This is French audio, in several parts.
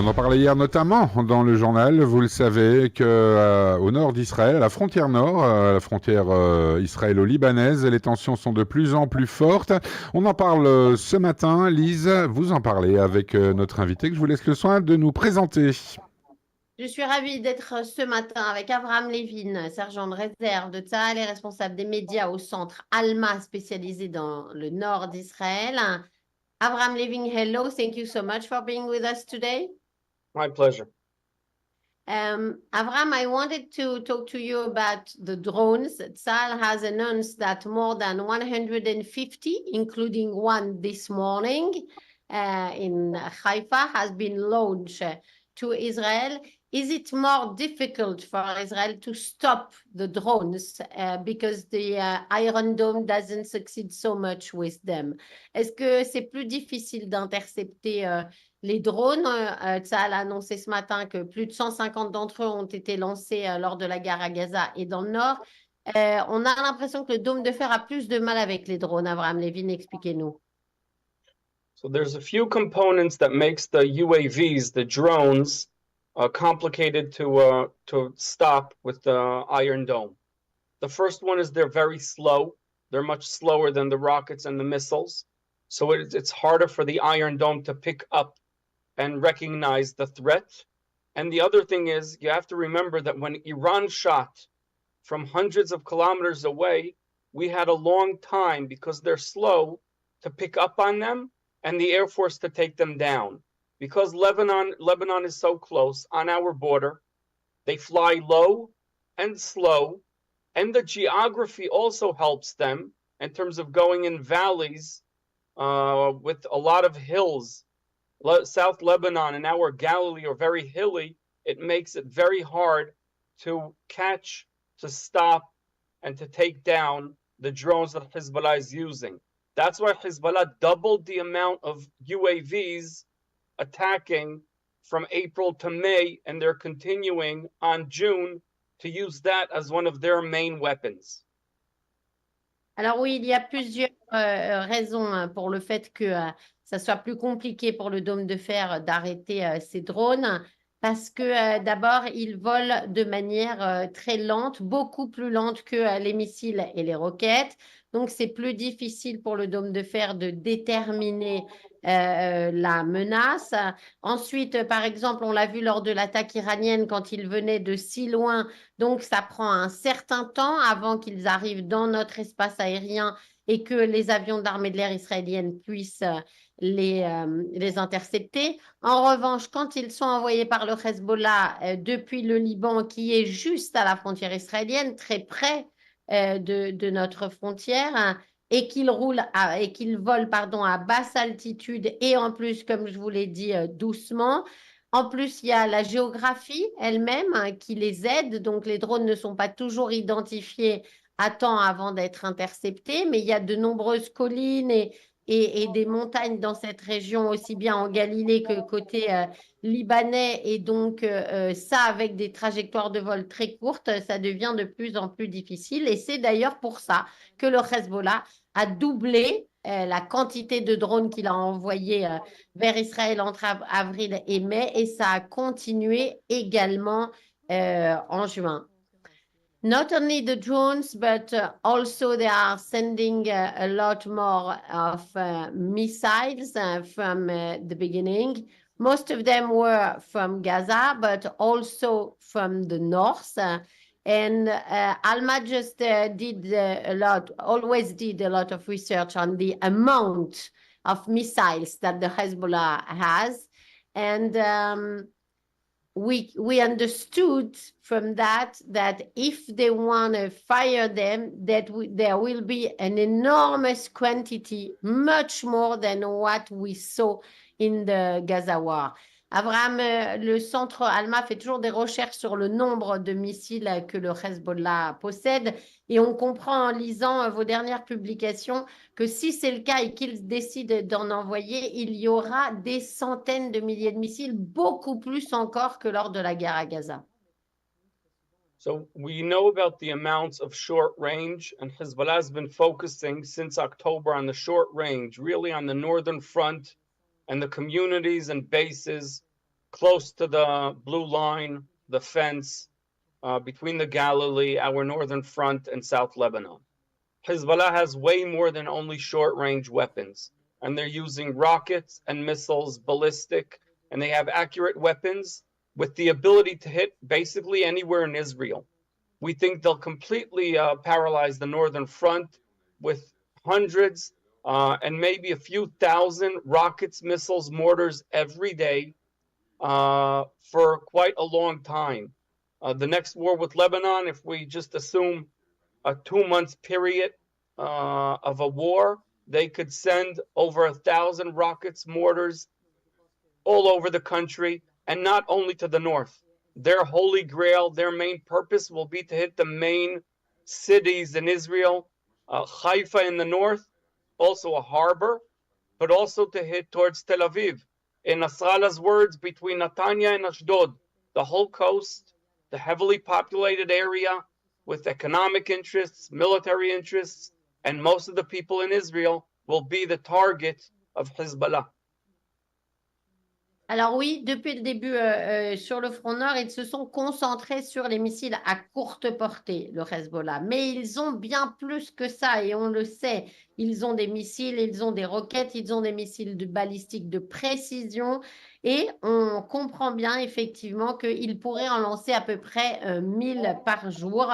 On en parlait hier notamment dans le journal, vous le savez, que au nord d'Israël, à la frontière nord, la frontière israélo-libanaise, les tensions sont de plus en plus fortes. On en parle ce matin. Lise, vous en parlez avec notre invité que je vous laisse le soin de nous présenter. Je suis ravie d'être ce matin avec Avraham Levine, sergent de réserve de Tsahal et responsable des médias au Centre Alma spécialisé dans le nord d'Israël. Avraham Levine, hello, thank you so much for being with us today. My pleasure. Avraham, I wanted to talk to you about the drones. Tsahal has announced that more than 150, including one this morning in Haifa, has been launched to Israel. Is it more difficult for Israel to stop the drones because the Iron Dome doesn't succeed so much with them? Est-ce que c'est plus difficile d'intercepter les drones? Tsahal a annoncé ce matin que plus de 150 d'entre eux ont été lancés lors de la guerre à Gaza et dans le Nord. On a l'impression que le dôme de fer a plus de mal avec les drones. Avraham Levine, expliquez-nous. So there's a few components that makes the UAVs, the drones, complicated to stop with the Iron Dome. The first one is they're very slow. They're much slower than the rockets and the missiles. So it's harder for the Iron Dome to pick up and recognize the threat. And the other thing is you have to remember that when Iran shot from hundreds of kilometers away, we had a long time, because they're slow, to pick up on them and the Air Force to take them down. Because Lebanon is so close on our border, they fly low and slow, and the geography also helps them in terms of going in valleys with a lot of hills. South Lebanon and our Galilee are very hilly. It makes it very hard to catch, to stop, and to take down the drones that Hezbollah is using. That's why Hezbollah doubled the amount of UAVs attacking from April to May, and they're continuing on June to use that as one of their main weapons. Alors oui, il y a plusieurs raisons pour le fait que ça soit plus compliqué pour le dôme de fer d'arrêter ces drones. Parce que d'abord, ils volent de manière très lente, beaucoup plus lente que les missiles et les roquettes. Donc, c'est plus difficile pour le dôme de fer de déterminer la menace. Ensuite, par exemple, on l'a vu lors de l'attaque iranienne quand ils venaient de si loin. Donc, ça prend un certain temps avant qu'ils arrivent dans notre espace aérien et que les avions de l'armée de l'air israélienne puissent les intercepter. En revanche, quand ils sont envoyés par le Hezbollah depuis le Liban, qui est juste à la frontière israélienne, très près de notre frontière, et qu'ils volent à basse altitude et en plus, comme je vous l'ai dit, doucement. En plus, il y a la géographie elle-même qui les aide. Donc, les drones ne sont pas toujours identifiés à temps avant d'être interceptés, mais il y a de nombreuses collines et des montagnes dans cette région, aussi bien en Galilée que côté libanais. Et donc, ça, avec des trajectoires de vol très courtes, ça devient de plus en plus difficile. Et c'est d'ailleurs pour ça que le Hezbollah a doublé la quantité de drones qu'il a envoyés vers Israël entre avril et mai. Et ça a continué également en juin. Not only the drones, but also they are sending a lot more of missiles from the beginning. Most of them were from Gaza, but also from the north. And Alma just always did a lot of research on the amount of missiles that the Hezbollah has. And we understood from that if they want to fire them, there will be an enormous quantity, much more than what we saw in the Gaza war. Avraham, le Centre Alma fait toujours des recherches sur le nombre de missiles que le Hezbollah possède et on comprend en lisant vos dernières publications que si c'est le cas et qu'ils décident d'en envoyer, il y aura des centaines de milliers de missiles, beaucoup plus encore que lors de la guerre à Gaza. So we know about the amounts of short range, and Hezbollah has been focusing since October on the short range, really on the northern front and the communities and bases close to the blue line, the fence between the Galilee, our northern front, and South Lebanon. Hezbollah has way more than only short-range weapons, and they're using rockets and missiles, ballistic, and they have accurate weapons with the ability to hit basically anywhere in Israel. We think they'll completely paralyze the northern front with hundreds and maybe a few thousand rockets, missiles, mortars every day for quite a long time. The next war with Lebanon, if we just assume a 2-month period of a war, they could send over 1,000 rockets, mortars all over the country, and not only to the north. Their holy grail, their main purpose will be to hit the main cities in Israel, Haifa in the north, also a harbor, but also to hit towards Tel Aviv. In Nasrallah's words, between Netanya and Ashdod, the whole coast, the heavily populated area with economic interests, military interests, and most of the people in Israel will be the target of Hezbollah. Alors oui, depuis le début sur le front nord, ils se sont concentrés sur les missiles à courte portée, le Hezbollah. Mais ils ont bien plus que ça et on le sait. Ils ont des missiles, ils ont des roquettes, ils ont des missiles balistiques de précision et on comprend bien effectivement qu'ils pourraient en lancer à peu près 1000 par jour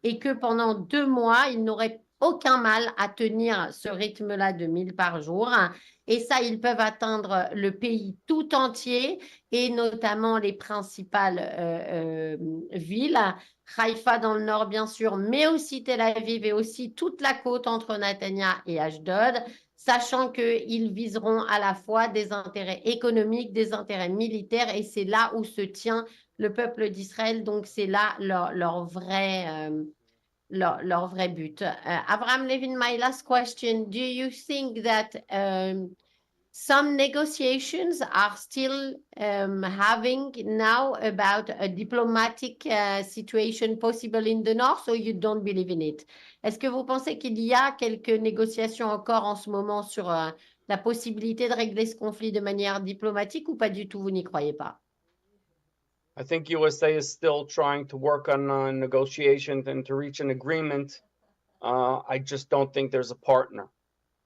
et que pendant 2 mois, ils n'auraient aucun mal à tenir ce rythme-là de 1000 par jour. Et ça, ils peuvent atteindre le pays tout entier et notamment les principales villes. Haïfa dans le nord, bien sûr, mais aussi Tel Aviv et aussi toute la côte entre Netanya et Ashdod, sachant qu'ils viseront à la fois des intérêts économiques, des intérêts militaires et c'est là où se tient le peuple d'Israël. Donc, c'est là leur vrai but. Avraham Levine, my last question. Do you think that some negotiations are still having now about a diplomatic situation possible in the north, or you don't believe in it? Est-ce que vous pensez qu'il y a quelques négociations encore en ce moment sur la possibilité de régler ce conflit de manière diplomatique ou pas du tout, vous n'y croyez pas? I think USA is still trying to work on negotiations and to reach an agreement. I just don't think there's a partner.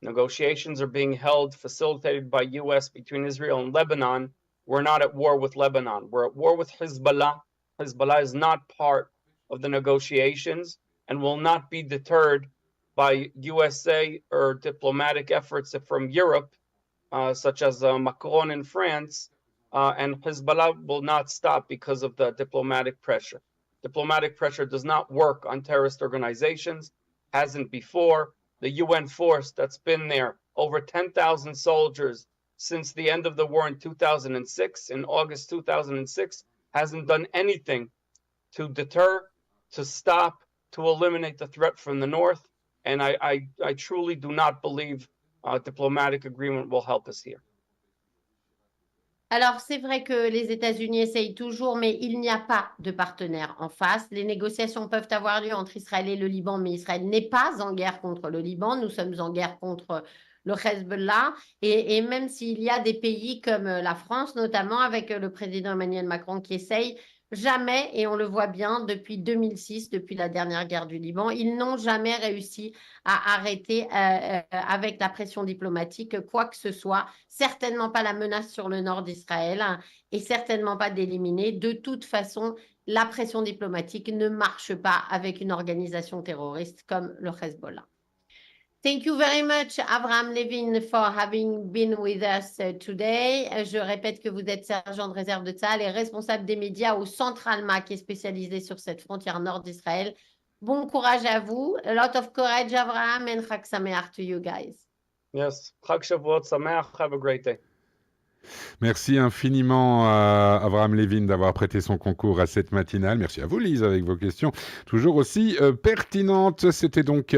Negotiations are being held, facilitated by US between Israel and Lebanon. We're not at war with Lebanon. We're at war with Hezbollah. Hezbollah is not part of the negotiations and will not be deterred by USA or diplomatic efforts from Europe, such as Macron in France. And Hezbollah will not stop because of the diplomatic pressure. Diplomatic pressure does not work on terrorist organizations, hasn't before. The UN force that's been there, over 10,000 soldiers since the end of the war in 2006, in August 2006, hasn't done anything to deter, to stop, to eliminate the threat from the north. And I truly do not believe a diplomatic agreement will help us here. Alors, c'est vrai que les États-Unis essayent toujours, mais il n'y a pas de partenaire en face. Les négociations peuvent avoir lieu entre Israël et le Liban, mais Israël n'est pas en guerre contre le Liban. Nous sommes en guerre contre le Hezbollah. Et même s'il y a des pays comme la France, notamment avec le président Emmanuel Macron qui essaye, jamais, et on le voit bien depuis 2006, depuis la dernière guerre du Liban, ils n'ont jamais réussi à arrêter avec la pression diplomatique quoi que ce soit, certainement pas la menace sur le nord d'Israël et certainement pas d'éliminer. De toute façon, la pression diplomatique ne marche pas avec une organisation terroriste comme le Hezbollah. Thank you very much, Avraham Levine, for having been with us today. Je répète que vous êtes sergent de réserve de Tsahal et responsable des médias au Centre Alma, qui est spécialisé sur cette frontière nord d'Israël. Bon courage à vous. A lot of courage, Avraham, and Chag Sameach to you guys. Yes, Chag Shavuot Sameach. Have a great day. Merci infiniment à Avraham Levine d'avoir prêté son concours à cette matinale. Merci à vous, Lise, avec vos questions toujours aussi pertinentes. C'était donc